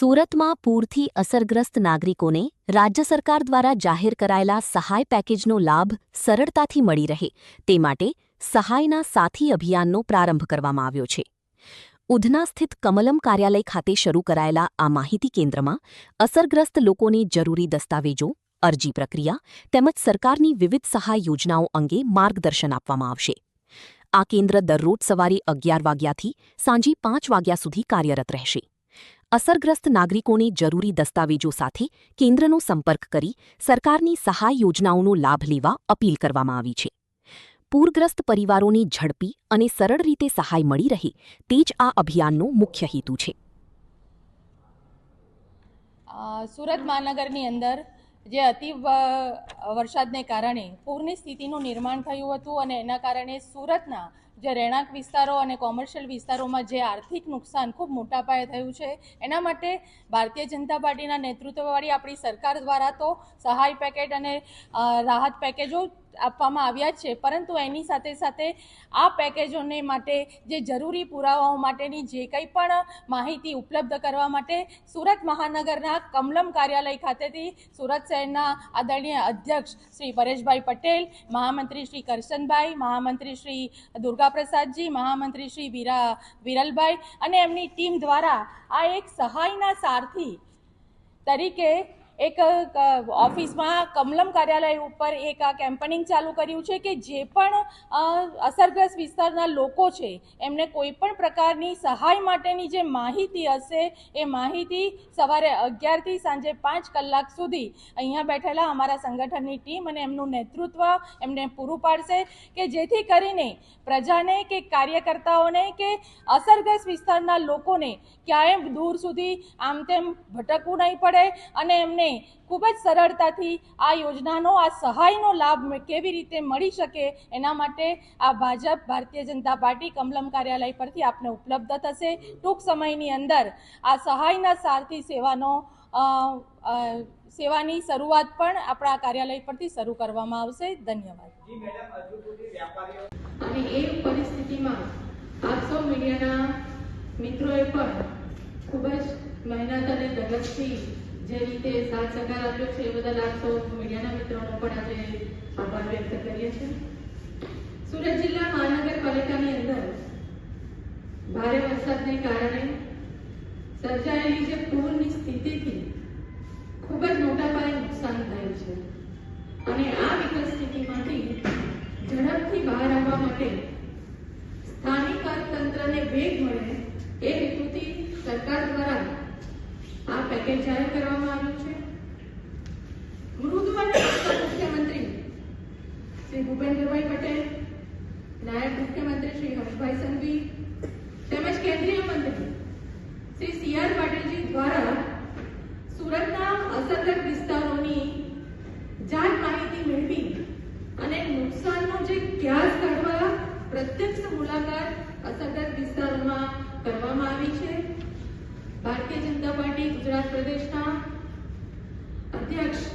સુરતમાં પૂરથી અસરગ્રસ્ત નાગરિકોને રાજ્ય સરકાર દ્વારા જાહેર કરાયેલા સહાય પેકેજનો લાભ સરળતાથી મળી રહે તે માટે સહાયના સાથી અભિયાનનો પ્રારંભ કરવામાં આવ્યો છે. ઉધના સ્થિત કમલમ કાર્યાલય ખાતે શરૂ કરાયેલા આ માહિતી કેન્દ્રમાં અસરગ્રસ્ત લોકોને જરૂરી દસ્તાવેજો, અરજી પ્રક્રિયા તેમજ સરકારની વિવિધ સહાય યોજનાઓ અંગે માર્ગદર્શન આપવામાં આવશે. આ કેન્દ્ર દરરોજ સવારે 11 વાગ્યાથી સાંજે 5 વાગ્યા સુધી કાર્યરત રહેશે. અસરગ્રસ્ત નાગરિકોને જરૂરી દસ્તાવેજો સાથે કેન્દ્રનો સંપર્ક કરી સરકારની સહાય યોજનાઓનો લાભ લેવા અપીલ કરવામાં આવી છે. પૂરગ્રસ્ત પરિવારોને ઝડપી અને સરળ રીતે સહાય મળી રહે તે જ આ અભિયાનનો મુખ્ય હેતુ છે. સુરત મહાનગરની અંદર જે અતિ વરસાદને કારણે પૂરની સ્થિતિનું નિર્માણ થયું હતું અને એના કારણે સુરતના જે રહેણાંક વિસ્તારો અને કોમર્શિયલ વિસ્તારોમાં જે આર્થિક નુકસાન ખૂબ મોટા પાયે થયું છે, એના માટે ભારતીય જનતા પાર્ટીના નેતૃત્વવાળી આપણી સરકાર દ્વારા તો સહાય પેકેજ અને રાહત પેકેજો આપવામાં આવ્યા છે, પરંતુ એની સાથે સાથે આ પેકેજોને માટે જે જરૂરી પુરાવાઓ માટેની જે કંઈ પણ માહિતી ઉપલબ્ધ કરવા માટે સુરત મહાનગરના કમલમ કાર્યાલય ખાતેથી સુરત શહેરના આદરણીય અધ્યક્ષ શ્રી પરેશભાઈ પટેલ, મહામંત્રી શ્રી કરશનભાઈ, મહામંત્રી શ્રી દુર્ગાપ્રસાદજી, મહામંત્રી શ્રી વિરલભાઈ અને એમની ટીમ દ્વારા આ એક સહાયના સારથી તરીકે એક ઓફિસમાં કમલમ કાર્યાલય ઉપર એક આ કેમ્પેનિંગ ચાલુ કર્યું છે કે જે પણ અસરગ્રસ્ત વિસ્તારના લોકો છે એમને કોઈ પણ પ્રકારની સહાય માટેની જે માહિતી હશે એ માહિતી સવારે 11થી સાંજે 5 કલાક સુધી અહીંયા બેઠેલા અમારા સંગઠનની ટીમ અને એમનું નેતૃત્વ એમને પૂરું પાડશે કે જેથી કરીને પ્રજાને કે કાર્યકર્તાઓને કે અસરગ્રસ્ત વિસ્તારના લોકોને ક્યાંય દૂર સુધી આમ તેમ ભટકવું નહીં પડે અને એમને ખૂબ જ સરળતાથી આ યોજનાનો, આ સહાયનો લાભ કેવી રીતે મળી શકે એના માટે આ ભાજપ ભારતીય જનતા પાર્ટી કમલમ કાર્યાલય પરથી આપને ઉપલબ્ધ થશે. ટૂંક સમયની અંદર આ સહાયના સારથી સેવાની શરૂઆત પણ આપણા કાર્યાલય પરથી શરૂ કરવામાં આવશે. ધન્યવાદ. અને એ પરિસ્થિતિમાં આપ સૌ મીડિયાના મિત્રોએ પણ ખૂબ જ મહેનત અને ધગશથી જે રીતે સાથ સહકાર આપ્યો છે એ બદલ આપ સૌ મીડિયાના મિત્રોનો પણ આજે આભાર વ્યક્ત કરીએ છીએ. સુરત જિલ્લા મહાનગરપાલિકાની અંદર ભારે વરસાદને કારણે સર્જાયેલી જે પૂરની સ્થિતિથી ખૂબ જ મોટા પાયે નુકસાન થયું છે અને આ વિકટ સ્થિતિમાંથી ઝડપથી બહાર આવવા માટે સ્થાનિક અર્થતંત્રને વેગ મળે એ હેતુથી સરકાર દ્વારા આ પેકેજ જાહેર કરવામાં આવ્યું છે. મૃદુ અને મુખ્યમંત્રી શ્રી ભૂપેન્દ્રભાઈ પટેલ, નાયબ મુખ્યમંત્રી શ્રી હર્ષભાઈ સંઘવી તેમજ કેન્દ્રીય મંત્રી શ્રી સી.આર. પાટીલજી દ્વારા સુરતના અસરગ્રસ્ત વિસ્તારોની જાત માહિતી મેળવી અને નુકસાનનો જે ક્યાસ કાઢવા પ્રત્યક્ષ મુલાકાત અસરગ્રસ્ત વિસ્તારોમાં કરવામાં આવી છે. ભારતીય જનતા પાર્ટી ગુજરાત પ્રદેશના અધ્યક્ષ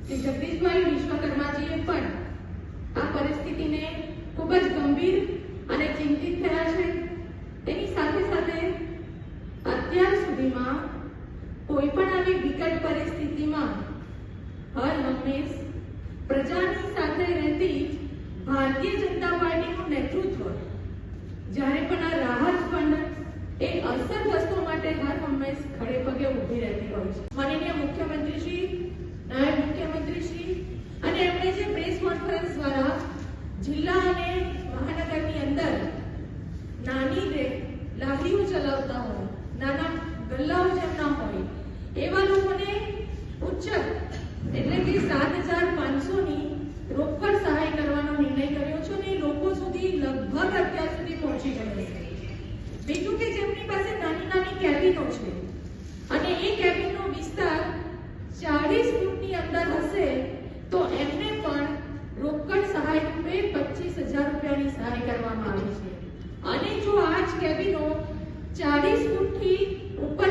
શ્રી જગદીશભાઈ વિશ્વકર્માજીએ પણ આ પરિસ્થિતિને ખૂબ જ ગંભીર અને ચિંતિત થયા છે. તેની સાથે સાથે અત્યાર સુધીમાં કોઈ પણ આવી વિકટ પરિસ્થિતિમાં હર હંમેશ પ્રજાની સાથે રહેતી ભારતીય જનતા પાર્ટીનું નેતૃત્વ જ્યારે પણ આ રાહત ફંડ એ અસરગ્રસ્તો માટે હર હંમેશ ખડે પગે ઊભી રહેતી હોય છે. માનનીય મુખ્યમંત્રી શ્રી, નાયબ મુખ્યમંત્રી શ્રી અને એમણે જે પ્રેસ કોન્ફરન્સ દ્વારા જિલ્લા અને મહાનગરની અંદર નાની લારીઓ ચલાવતા હોય, નાના ગલ્લાઓ જેમના હોય એવા લોકોને ઉચ્ચ એટલે કે 7,500ની રોકડ સહાય કરવાનો નિર્ણય કર્યો છે અને લોકો સુધી લગભગ અત્યાર સુધી પહોંચી ગયો છે. બીજું કે જેમની પાસે નાની નાની કેબિનો છે અને એ કેબિનનો વિસ્તાર 40 ફૂટની અંદર હશે તો એમને પણ રોકડ સહાય રૂપે 25,000 રૂપિયાની સહાય કરવામાં આવી છે. અને જો આ જ કેબિનો 40 ફૂટથી ઉપર